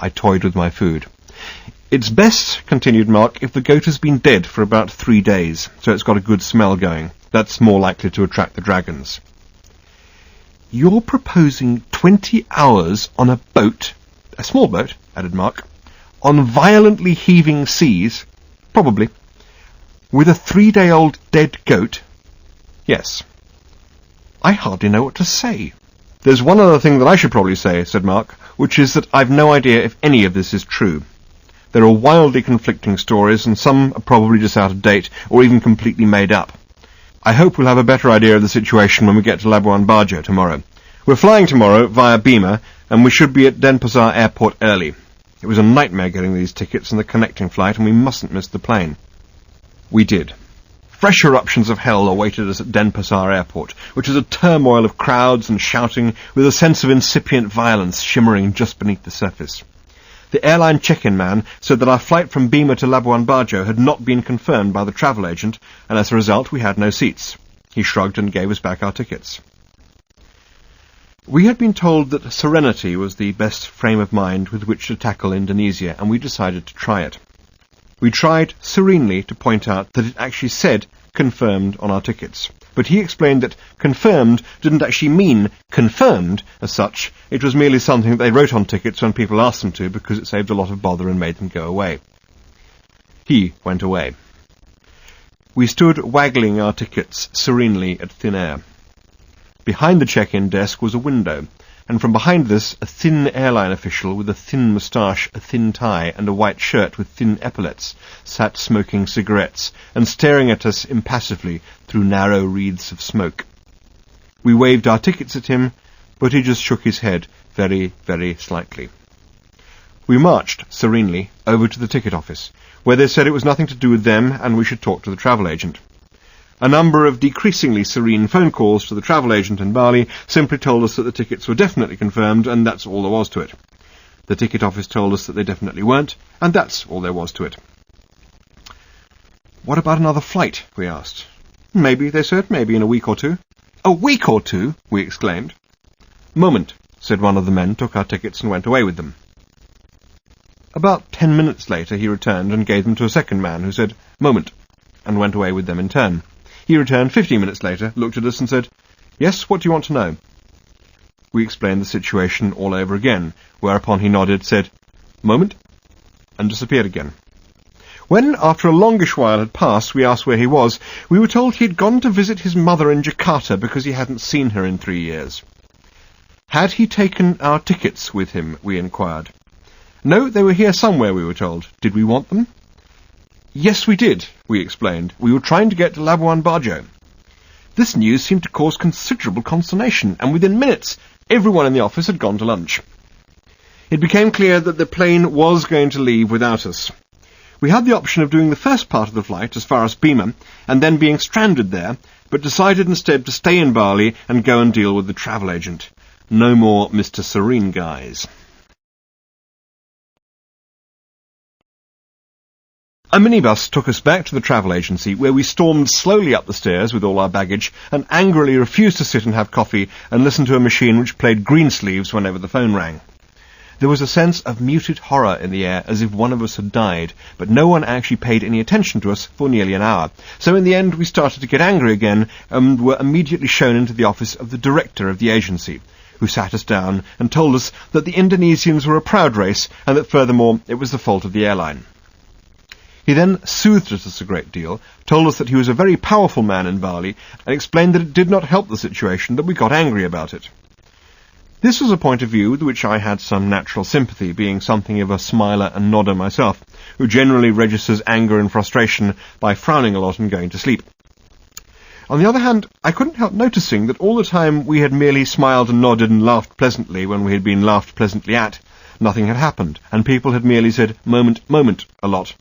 I toyed with my food. "It's best," continued Mark, "if the goat has been dead for about 3 days, so it's got a good smell going. That's more likely to attract the dragons." "You're proposing 20 hours on a boat, a small boat," added Mark, "on violently heaving seas, probably, with a 3-day-old dead goat?" "Yes." "I hardly know what to say." "There's one other thing that I should probably say," said Mark, "which is that I've no idea if any of this is true. There are wildly conflicting stories, and some are probably just out of date, or even completely made up. I hope we'll have a better idea of the situation when we get to Labuan Bajo tomorrow. We're flying tomorrow via Beamer, and we should be at Denpasar Airport early. It was a nightmare getting these tickets and the connecting flight, and we mustn't miss the plane." We did. Fresh eruptions of hell awaited us at Denpasar Airport, which was a turmoil of crowds and shouting, with a sense of incipient violence shimmering just beneath the surface. The airline check-in man said that our flight from Beamer to Labuan Bajo had not been confirmed by the travel agent, and as a result we had no seats. He shrugged and gave us back our tickets. We had been told that serenity was the best frame of mind with which to tackle Indonesia, and we decided to try it. We tried serenely to point out that it actually said confirmed on our tickets, but he explained that confirmed didn't actually mean confirmed as such. It was merely something that they wrote on tickets when people asked them to, because it saved a lot of bother and made them go away. He went away. We stood waggling our tickets serenely at thin air. Behind the check-in desk was a window, and from behind this a thin airline official with a thin moustache, a thin tie, and a white shirt with thin epaulets sat smoking cigarettes and staring at us impassively through narrow wreaths of smoke. We waved our tickets at him, but he just shook his head very, very slightly. We marched serenely over to the ticket office, where they said it was nothing to do with them and we should talk to the travel agent. A number of decreasingly serene phone calls to the travel agent in Bali simply told us that the tickets were definitely confirmed, and that's all there was to it. The ticket office told us that they definitely weren't, and that's all there was to it. "What about another flight?" we asked. "Maybe," they said, "maybe in a week or two." "A week or two?" we exclaimed. "Moment," said one of the men, took our tickets and went away with them. About 10 minutes later he returned and gave them to a second man, who said, "Moment," and went away with them in turn. He returned 15 minutes later, looked at us and said, "Yes, what do you want to know?" We explained the situation all over again, whereupon he nodded, said, "Moment," and disappeared again. When, after a longish while had passed, we asked where he was, we were told he had gone to visit his mother in Jakarta because he hadn't seen her in 3 years. Had he taken our tickets with him, we inquired. No, they were here somewhere, we were told. Did we want them? Yes, we did, we explained. We were trying to get to Labuan Bajo. This news seemed to cause considerable consternation, and within minutes everyone in the office had gone to lunch. It became clear that the plane was going to leave without us. We had the option of doing the first part of the flight as far as Beamer, and then being stranded there, but decided instead to stay in Bali and go and deal with the travel agent. No more Mr. Serene guys. A minibus took us back to the travel agency, where we stormed slowly up the stairs with all our baggage and angrily refused to sit and have coffee and listen to a machine which played Greensleeves whenever the phone rang. There was a sense of muted horror in the air, as if one of us had died, but no one actually paid any attention to us for nearly an hour. So in the end we started to get angry again and were immediately shown into the office of the director of the agency, who sat us down and told us that the Indonesians were a proud race and that furthermore it was the fault of the airline. He then soothed us a great deal, told us that he was a very powerful man in Bali, and explained that it did not help the situation that we got angry about it. This was a point of view with which I had some natural sympathy, being something of a smiler and nodder myself, who generally registers anger and frustration by frowning a lot and going to sleep. On the other hand, I couldn't help noticing that all the time we had merely smiled and nodded and laughed pleasantly when we had been laughed pleasantly at, nothing had happened, and people had merely said moment, moment a lot,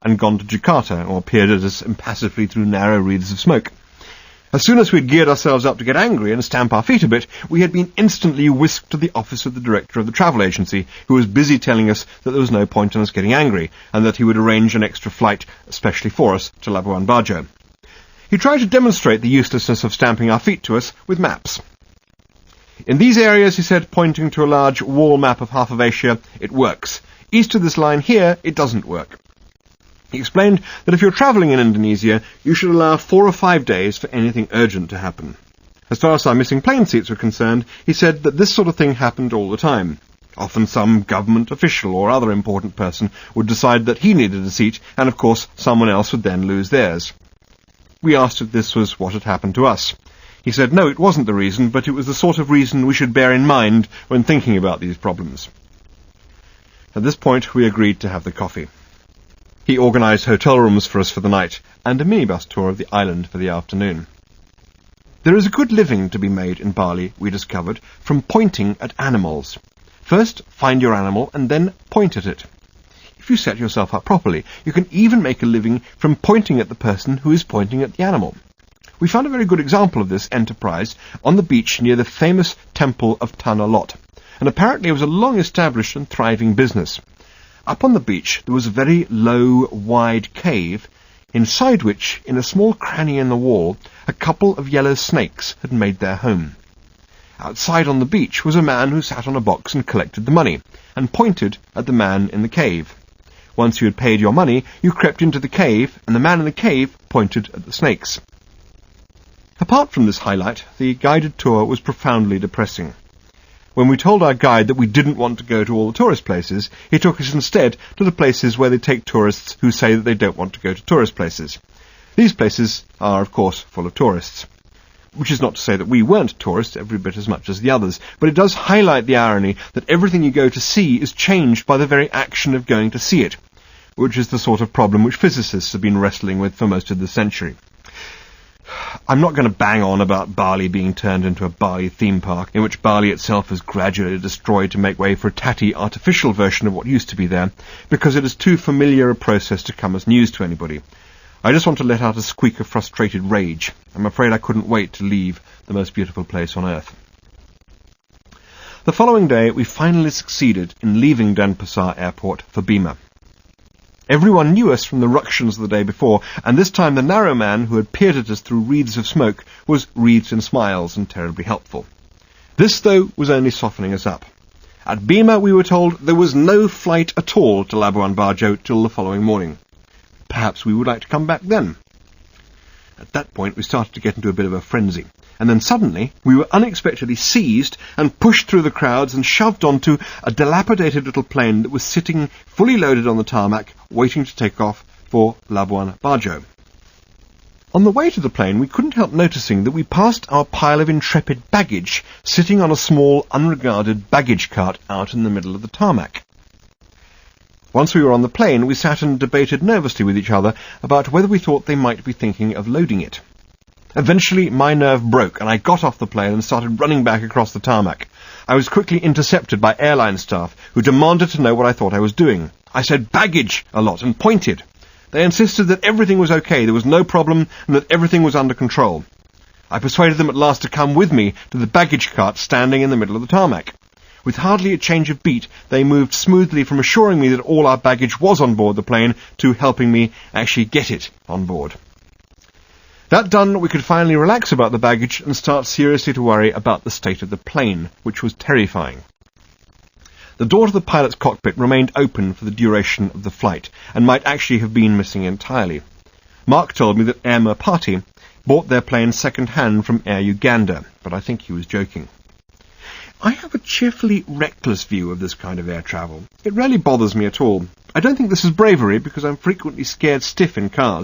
and gone to Jakarta, or peered at us impassively through narrow wreaths of smoke. As soon as we had geared ourselves up to get angry and stamp our feet a bit, we had been instantly whisked to the office of the director of the travel agency, who was busy telling us that there was no point in us getting angry, and that he would arrange an extra flight, especially for us, to Labuan Bajo. He tried to demonstrate the uselessness of stamping our feet to us with maps. "In these areas," he said, pointing to a large wall map of half of Asia, "it works. East of this line here, it doesn't work. He explained that if you're travelling in Indonesia, you should allow 4 or 5 days for anything urgent to happen. As far as our missing plane seats were concerned, he said that this sort of thing happened all the time. Often some government official or other important person would decide that he needed a seat, and of course someone else would then lose theirs. We asked if this was what had happened to us. He said no, it wasn't the reason, but it was the sort of reason we should bear in mind when thinking about these problems. At this point we agreed to have the coffee. He organised hotel rooms for us for the night, and a minibus tour of the island for the afternoon. There is a good living to be made in Bali, we discovered, from pointing at animals. First, find your animal, and then point at it. If you set yourself up properly, you can even make a living from pointing at the person who is pointing at the animal. We found a very good example of this enterprise on the beach near the famous temple of Tanah Lot, and apparently it was a long-established and thriving business. Up on the beach there was a very low, wide cave, inside which, in a small cranny in the wall, a couple of yellow snakes had made their home. Outside on the beach was a man who sat on a box and collected the money, and pointed at the man in the cave. Once you had paid your money, you crept into the cave, and the man in the cave pointed at the snakes. Apart from this highlight, the guided tour was profoundly depressing. When we told our guide that we didn't want to go to all the tourist places, he took us instead to the places where they take tourists who say that they don't want to go to tourist places. These places are, of course, full of tourists. Which is not to say that we weren't tourists every bit as much as the others, but it does highlight the irony that everything you go to see is changed by the very action of going to see it, which is the sort of problem which physicists have been wrestling with for most of the century. I'm not going to bang on about Bali being turned into a Bali theme park, in which Bali itself is gradually destroyed to make way for a tatty artificial version of what used to be there, because it is too familiar a process to come as news to anybody. I just want to let out a squeak of frustrated rage. I'm afraid I couldn't wait to leave the most beautiful place on earth. The following day we finally succeeded in leaving Denpasar airport for Bima. Everyone knew us from the ructions of the day before, and this time the narrow man who had peered at us through wreaths of smoke was wreathed in smiles and terribly helpful. This, though, was only softening us up. At Bima, we were told, there was no flight at all to Labuan Bajo till the following morning. Perhaps we would like to come back then. At that point we started to get into a bit of a frenzy, and then suddenly we were unexpectedly seized and pushed through the crowds and shoved onto a dilapidated little plane that was sitting fully loaded on the tarmac, waiting to take off for Labuan Bajo. On the way to the plane we couldn't help noticing that we passed our pile of intrepid baggage sitting on a small, unregarded baggage cart out in the middle of the tarmac. Once we were on the plane, we sat and debated nervously with each other about whether we thought they might be thinking of loading it. Eventually, my nerve broke, and I got off the plane and started running back across the tarmac. I was quickly intercepted by airline staff, who demanded to know what I thought I was doing. I said baggage a lot and pointed. They insisted that everything was okay, there was no problem, and that everything was under control. I persuaded them at last to come with me to the baggage cart standing in the middle of the tarmac. With hardly a change of beat, they moved smoothly from assuring me that all our baggage was on board the plane to helping me actually get it on board. That done, we could finally relax about the baggage and start seriously to worry about the state of the plane, which was terrifying. The door to the pilot's cockpit remained open for the duration of the flight, and might actually have been missing entirely. Mark told me that Air Merpati bought their plane second-hand from Air Uganda, but I think he was joking. I have a cheerfully reckless view of this kind of air travel. It rarely bothers me at all. I don't think this is bravery, because I'm frequently scared stiff in cars,